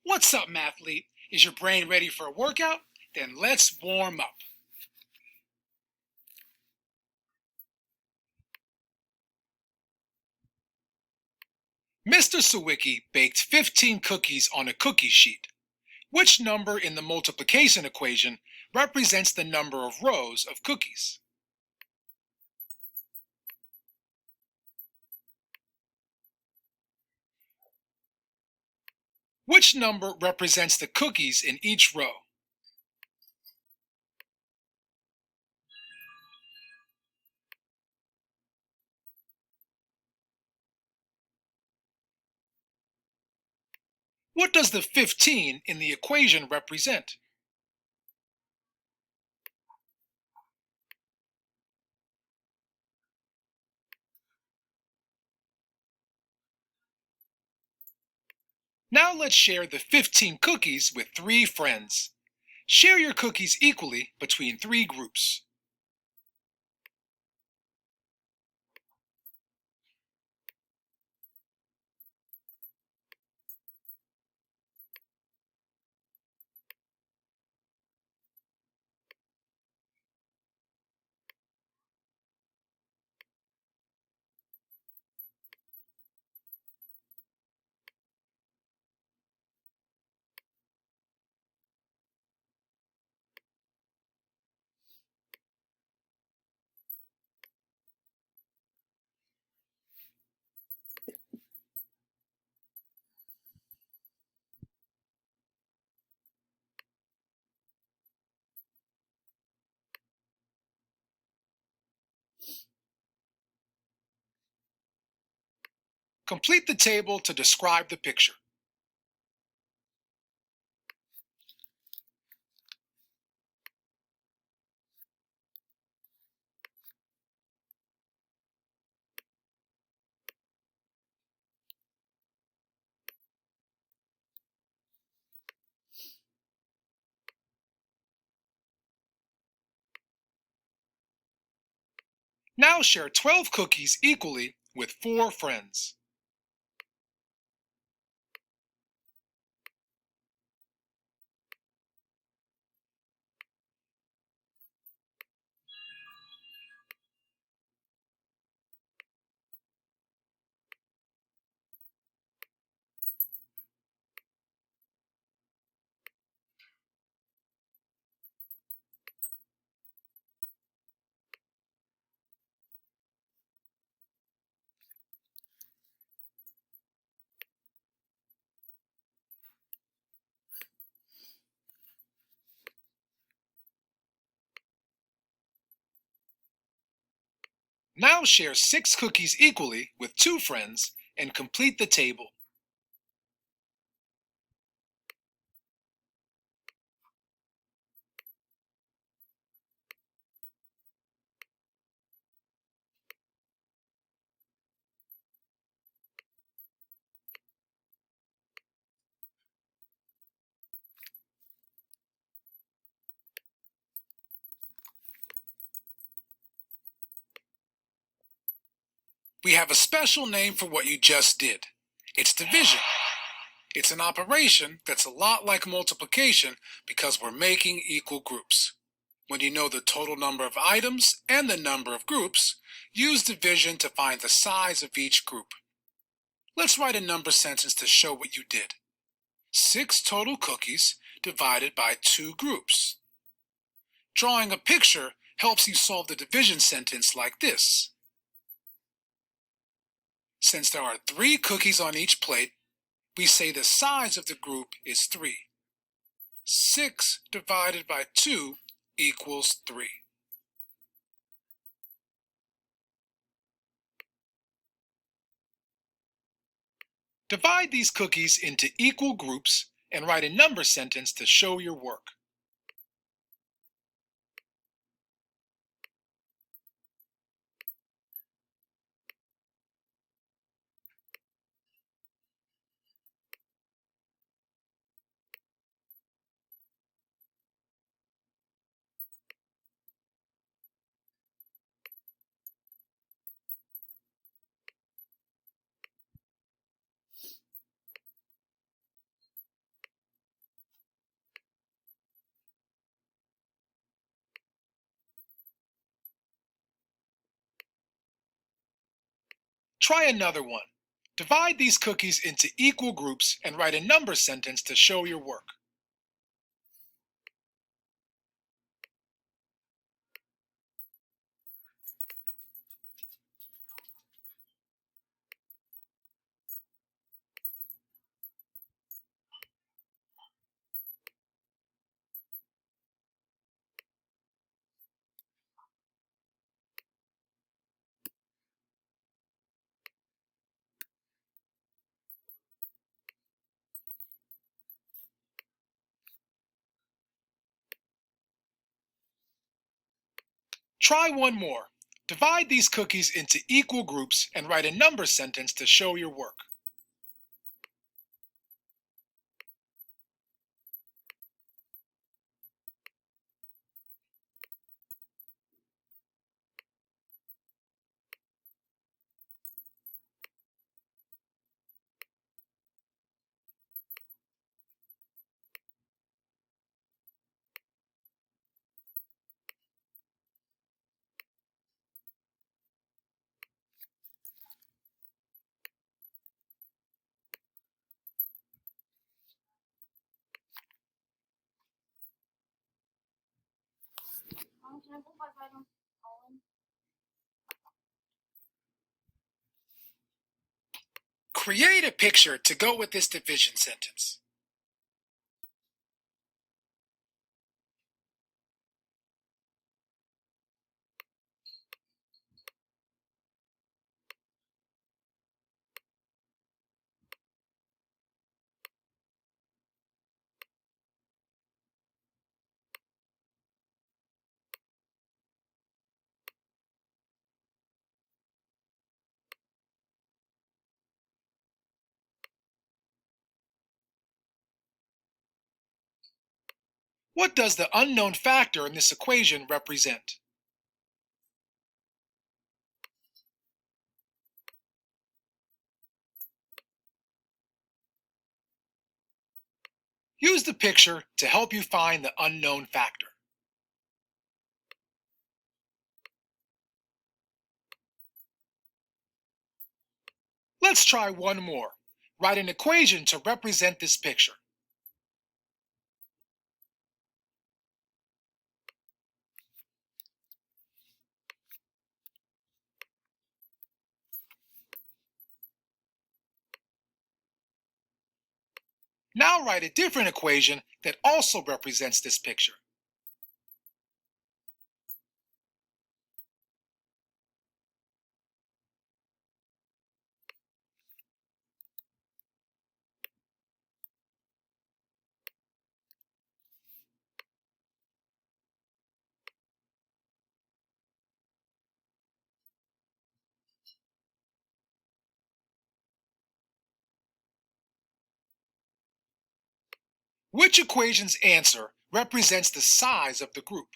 What's up, mathlete? Is your brain ready for a workout? Then let's warm up. Mr. Sawicki baked 15 cookies on a cookie sheet. Which number in the multiplication equation represents the number of rows of cookies? Which number represents the cookies in each row? What does the 15 in the equation represent? Now let's share the 15 cookies with 3 friends. Share your cookies equally between 3 groups. Complete the table to describe the picture. Now share 12 cookies equally with 4 friends. Now share 6 cookies equally with 2 friends and complete the table. We have a special name for what you just did. It's division. It's an operation that's a lot like multiplication because we're making equal groups. When you know the total number of items and the number of groups, use division to find the size of each group. Let's write a number sentence to show what you did. 6 total cookies divided by 2 groups. Drawing a picture helps you solve the division sentence like this. Since there are 3 cookies on each plate, we say the size of the group is 3. 6 divided by 2 equals 3. Divide these cookies into equal groups and write a number sentence to show your work. Try another one. Divide these cookies into equal groups and write a number sentence to show your work. Try one more. Divide these cookies into equal groups and write a number sentence to show your work. Create a picture to go with this division sentence. What does the unknown factor in this equation represent? Use the picture to help you find the unknown factor. Let's try one more. Write an equation to represent this picture. Now write a different equation that also represents this picture. Which equation's answer represents the size of the group?